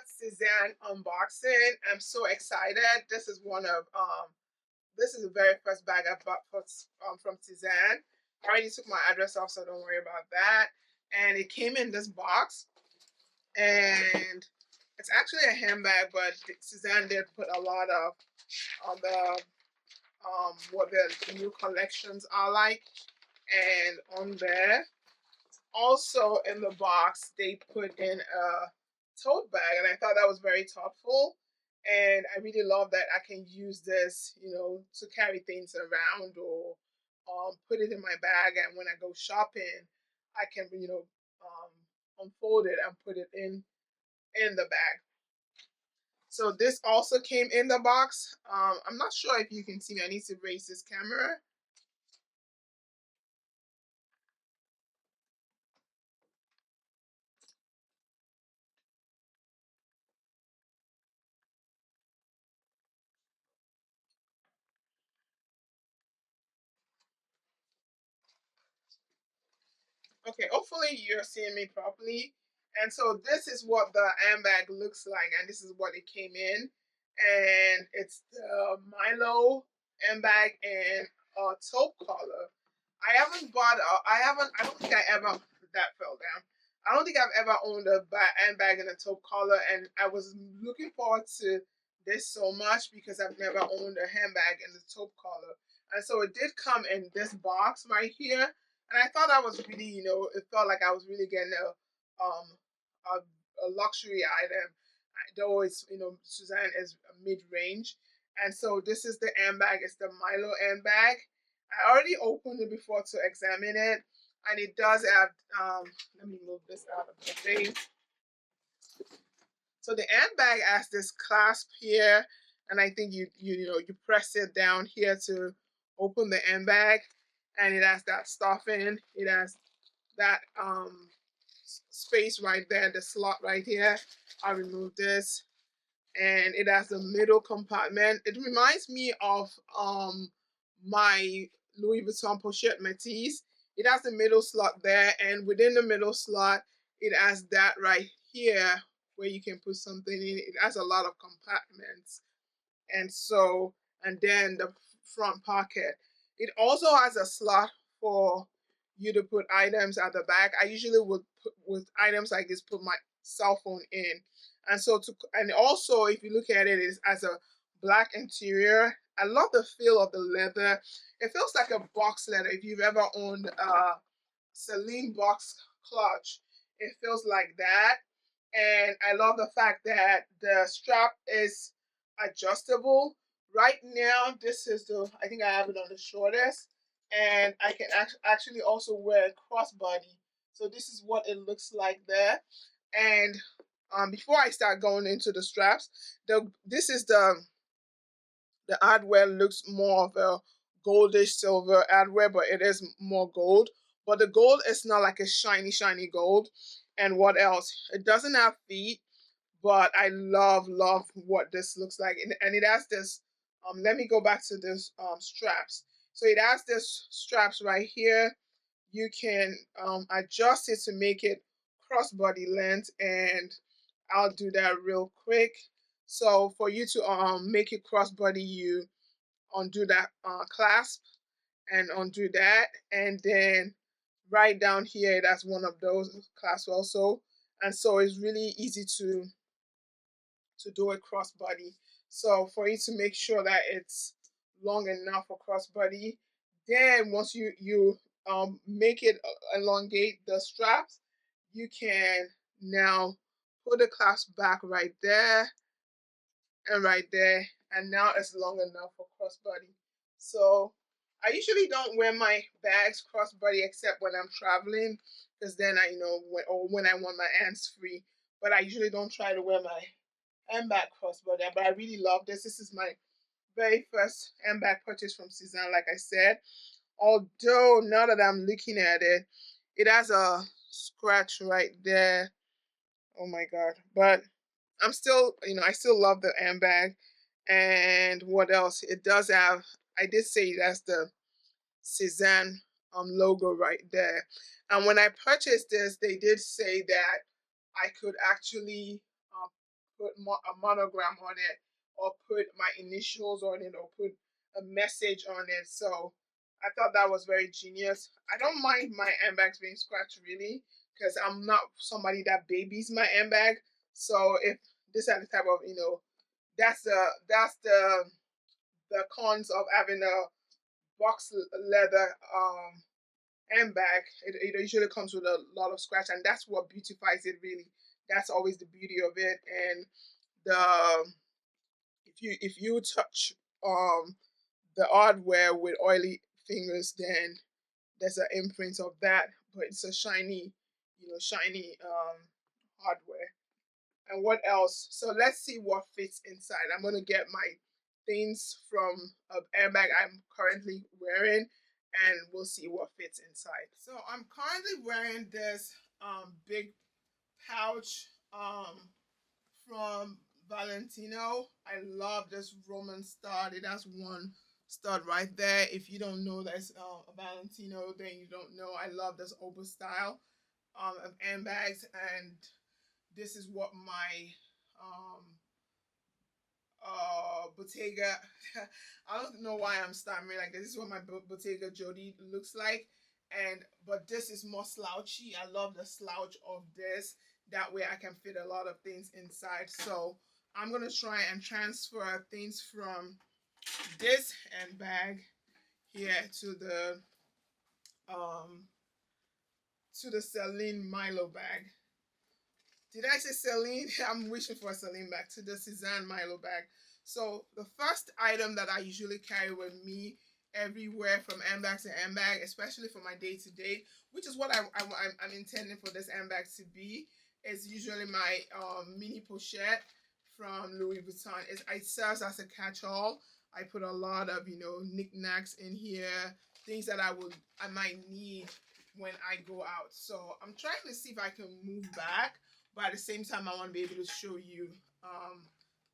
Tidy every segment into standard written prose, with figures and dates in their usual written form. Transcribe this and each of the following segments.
Sezane unboxing. I'm so excited. This is one of this is the very first bag I bought from Sezane. I already took my address off, so don't worry about that. And it came in this box, and it's actually a handbag, but Sezane did put a lot of the what the new collections are like, and on there. Also in the box, they put in a tote bag, and I thought that was very thoughtful. And I really love that I can use this, to carry things around or put it in my bag. And when I go shopping, I can, unfold it and put it in the bag. So this also came in the box. I'm not sure if you can see me. I need to raise this camera. Okay, hopefully you're seeing me properly. And so this is what the handbag looks like, and this is what it came in. And it's the Milo handbag and a taupe color. I don't think I ever, that fell down. I don't think I've ever owned a handbag in a taupe color, and I was looking forward to this so much because I've never owned a handbag in the taupe color. And so it did come in this box right here, and I thought that was really, it felt like I was really getting a luxury item. Though it's, Sezane is mid range, and so this is the handbag. It's the Milo handbag. I already opened it before to examine it, and it does have. Let me move this out of the face. So the handbag has this clasp here, and I think you press it down here to open the handbag, and it has that stuffing. It has that space right there, the slot right here. I'll remove this, and it has a middle compartment. It reminds me of my Louis Vuitton Pochette Métis. It has the middle slot there, and within the middle slot, it has that right here where you can put something in. It has a lot of compartments, and then the front pocket. It also has a slot for you to put items at the back. I usually would put with items like this, put my cell phone in. And also if you look at it, it's as a black interior. I love the feel of the leather. It feels like a box leather. If you've ever owned a Celine box clutch, it feels like that. And I love the fact that the strap is adjustable. Right now, this is I think I have it on the shortest, and I can actually also wear a crossbody. So this is what it looks like there. And before I start going into the straps, this is the hardware looks more of a goldish silver hardware, but it is more gold. But the gold is not like a shiny, shiny gold. And what else? It doesn't have feet, but I love what this looks like. And it has this. Let me go back to this straps. So it has this straps right here. You can adjust it to make it crossbody length, and I'll do that real quick. So for you to make it crossbody, you undo that clasp and undo that, and then right down here that's one of those clasps also. And so it's really easy to do a crossbody. So for you to make sure that it's long enough for crossbody, then once you make it elongate the straps, you can now put the clasp back right there and right there, and now it's long enough for crossbody. So I usually don't wear my bags crossbody except when I'm traveling, because then when I want my hands free. But I usually don't try to wear my handbag crossbody. But I really love this. This is my very first handbag purchase from Sezane, like I said. Although now that I'm looking at it, it has a scratch right there. Oh my god! But I'm still, I still love the handbag. And what else? It does have. I did say that's the Sezane logo right there. And when I purchased this, they did say that I could actually put a monogram on it, or put my initials on it, or put a message on it. So I thought that was very genius. I don't mind my handbags being scratched really, because I'm not somebody that babies my handbag. So if this are the type of, that's the cons of having a box leather handbag. It usually comes with a lot of scratch, and that's what beautifies it really. That's always the beauty of it. And the if you touch the hardware with oily fingers, then there's an imprint of that, but it's a shiny hardware. And what else? So let's see what fits inside. I'm gonna get my things from a airbag I'm currently wearing, and we'll see what fits inside. So I'm currently wearing this big pouch from Valentino. I love this Roman stud. It has one stud right there. If you don't know that's a Valentino, then you don't know. I love this open style of handbags, and this is what my um, Bottega. I don't know why I'm stammering like this. This is what my Bottega Jody looks like, but this is more slouchy. I love the slouch of this. That way I can fit a lot of things inside. So I'm gonna try and transfer things from this handbag here um to the Sezane Milo bag. Did I say Celine? I'm wishing for a Celine bag. To the Sezane Milo bag. So the first item that I usually carry with me everywhere from handbag to handbag, especially for my day to day, which is what I'm intending for this handbag to be, is usually my mini pochette from Louis Vuitton. It serves as a catch-all. I put a lot of knickknacks in here, things that I might need when I go out. So I'm trying to see if I can move back, but at the same time I want to be able to show you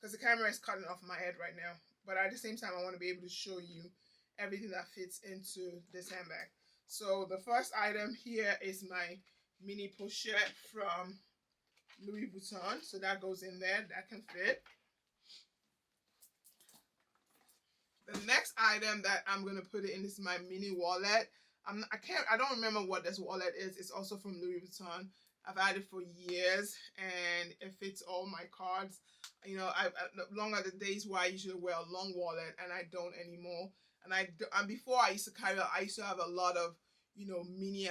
because the camera is cutting off my head right now, but at the same time I want to be able to show you everything that fits into this handbag. So the first item here is my mini pochette from Louis Vuitton. So that goes in there. That can fit. The next item that I'm going to put it in is my mini wallet. I don't remember what this wallet is. It's also from Louis Vuitton. I've had it for years, and it fits all my cards. I long are the days where I usually wear a long wallet, and I don't anymore. And before I used to have a lot of mini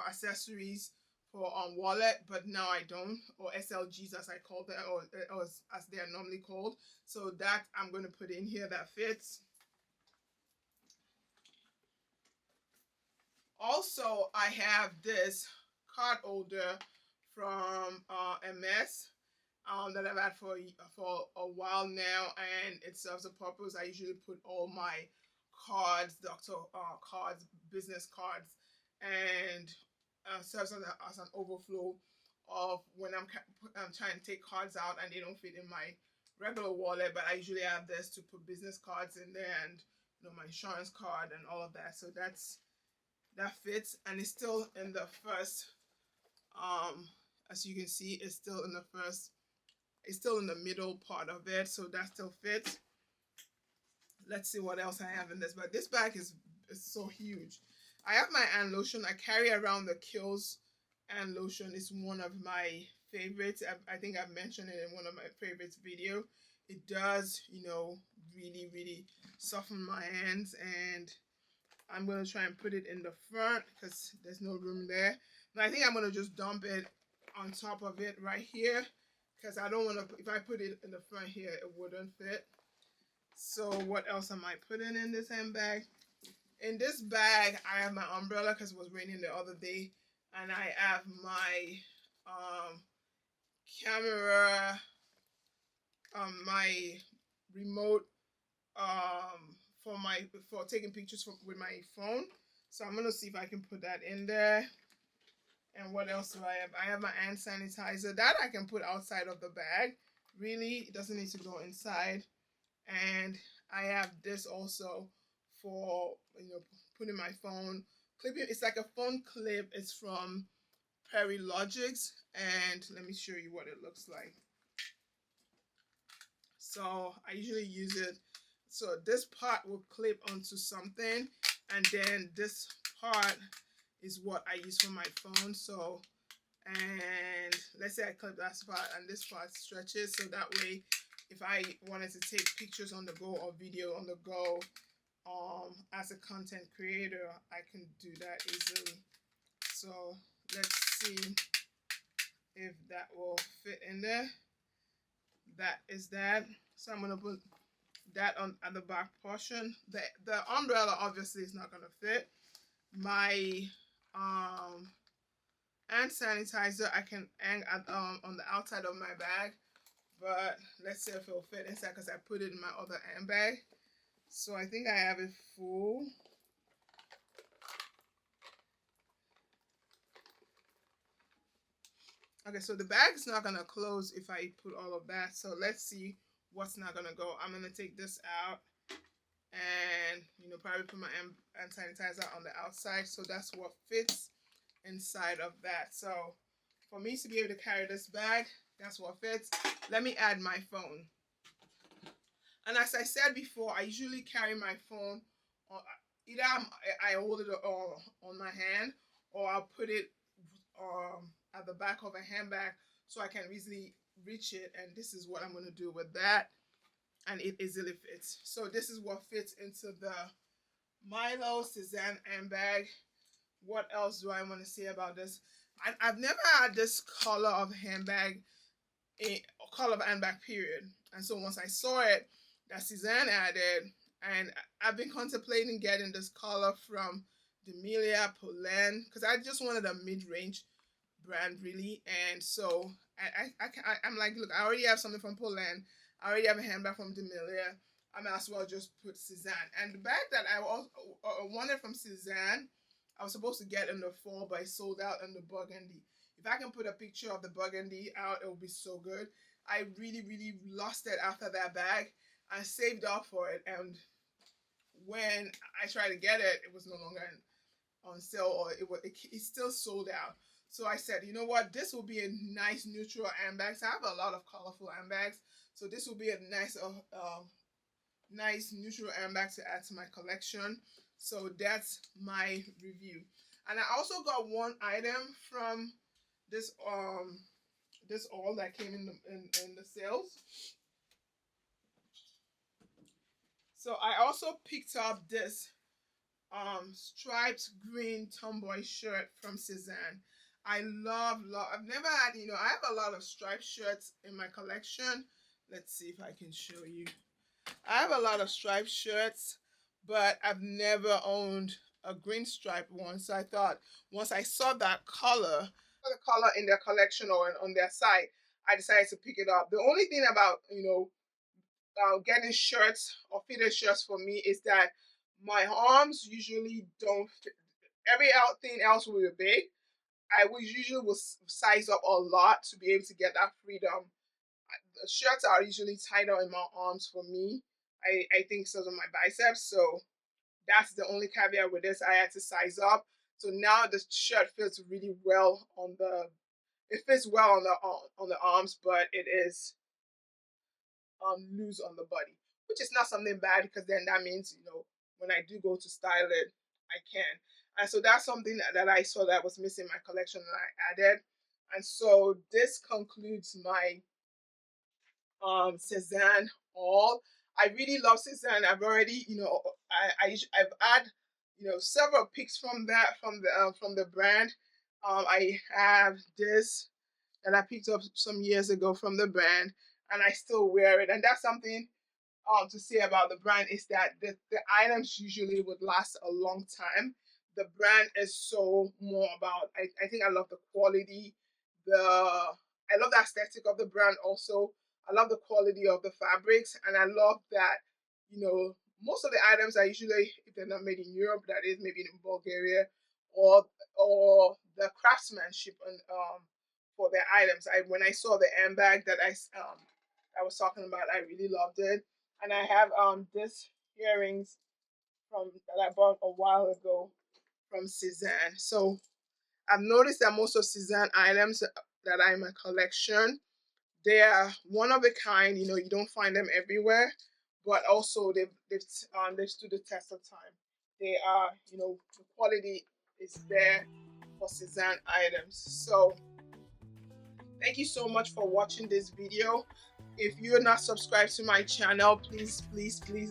accessories for wallet, but now I don't, or SLGs as I call them, or as they are normally called. So that I'm going to put in here that fits. Also, I have this card holder from MS that I've had for a while now, and it serves a purpose. I usually put all my cards, doctor cards, business cards, and serves as an overflow of when I'm trying to take cards out and they don't fit in my regular wallet. But I usually have this to put business cards in there, and my insurance card and all of that. So that fits, and it's still in the first. As you can see, it's still in the first. It's still in the middle part of it, so that still fits. Let's see what else I have in this bag. This bag is so huge. I have my hand lotion. I carry around the Kiehl's hand lotion. It's one of my favorites. I think I've mentioned it in one of my favorites video. It does, really, really soften my hands, and I'm going to try and put it in the front because there's no room there. And I think I'm going to just dump it on top of it right here, because I don't want to, if I put it in the front here, it wouldn't fit. So what else am I putting in this handbag? In this bag, I have my umbrella because it was raining the other day. And I have my camera, my remote for taking pictures with my phone. So I'm going to see if I can put that in there. And what else do I have? I have my hand sanitizer. That I can put outside of the bag. Really, it doesn't need to go inside. And I have this also for putting my phone clipping. It's like a phone clip. It's from Perilogics, and let me show you what it looks like. So I usually use it. So this part will clip onto something, and then this part is what I use for my phone. So, and let's say I clip that part and this part stretches, so that way if I wanted to take pictures on the go or video on the go, as a content creator, I can do that easily. So let's see if that will fit in there. That is that. So I'm gonna put that on at the back portion. The umbrella obviously is not gonna fit. My hand sanitizer I can hang at, on the outside of my bag, but let's see if it'll fit inside because I put it in my other handbag. So I think I have it full. Okay, so the bag is not gonna close if I put all of that. So let's see what's not gonna go. I'm gonna take this out and probably put my hand sanitizer on the outside. So that's what fits inside of that. So for me to be able to carry this bag, that's what fits. Let me add my phone. And as I said before, I usually carry my phone either I hold it on my hand, or I'll put it at the back of a handbag so I can easily reach it. And this is what I'm going to do with that, and it easily fits. So this is what fits into the Milo Sezane handbag. What else do I want to say about this? I've never had this color of handbag, color of handbag period. And so once I saw it that Sezane added, and I've been contemplating getting this color from D'Amelia Poulain because I just wanted a mid-range brand really. And so I'm like, look, I already have something from Poulain. I already have a handbag from D'Amelia. I might as well just put Sezane. And the bag that I also wanted from Sezane, I was supposed to get in the fall, but I sold out in the burgundy. If I can put a picture of the burgundy out, it will be so good. I really, really lost it after that bag. I saved up for it, and when I tried to get it, it was no longer on sale, or it still sold out. So I said, you know what, this will be a nice neutral handbag. So I have a lot of colorful handbags, so this will be a nice neutral handbag to add to my collection. So that's my review. And I also got one item from this all that came in the sales. So I also picked up this striped green tomboy shirt from Sezane. I love I've never had, I have a lot of striped shirts in my collection. Let's see if I can show you. I have a lot of striped shirts, but I've never owned a green striped one. So I thought once I saw that color, the color in their collection or on their site, I decided to pick it up. The only thing about, getting shirts or fitted shirts for me is that my arms usually don't fit. Everything else will be big. I will usually size up a lot to be able to get that freedom. The shirts are usually tighter in my arms for me. I think so on my biceps. So that's the only caveat with this. I had to size up. So now the shirt fits really well it fits well on the arms, but it is loose on the body, which is not something bad because then that means, when I do go to style it, I can. And so that's something that I saw that was missing in my collection and I added. And so this concludes my Sezane haul. I really love Sezane. I've already, I've had, several picks from the brand. I have this that I picked up some years ago from the brand, and I still wear it. And that's something to say about the brand is that the items usually would last a long time. The brand is so more about. I think I love the quality, I love the aesthetic of the brand also. I love the quality of the fabrics, and I love that, most of the items are usually, if they're not made in Europe, that is maybe in Bulgaria, or the craftsmanship for their items. When I saw the handbag that I was talking about, I really loved it. And I have this earrings that I bought a while ago from Sezane. So I've noticed that most of Sezane items that are in my collection, they are one of a kind. You know, you don't find them everywhere, but also they've stood the test of time. They are, you know, the quality is there for Sezane items. So thank you so much for watching this video. If you're not subscribed to my channel, please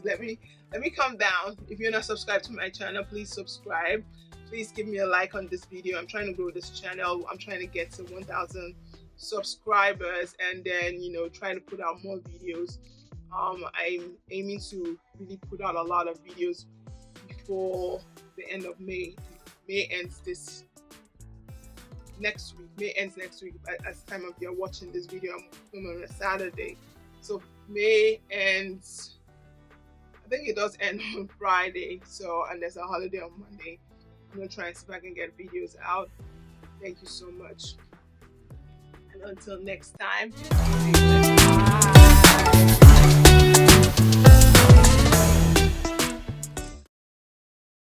let me come down. If you're not subscribed to my channel, please subscribe. Please give me a like on this video. I'm trying to grow this channel. I'm trying to get to 1,000 subscribers, and then, you know, trying to put out more videos. I'm aiming to really put out a lot of videos before the end of May. May ends next week. May ends next week. At the time of you're watching this video, I'm filming on a Saturday. So May ends, I think it does end on Friday. So, and there's a holiday on Monday. I'm gonna try and see if I can get videos out. Thank you so much. And until next time.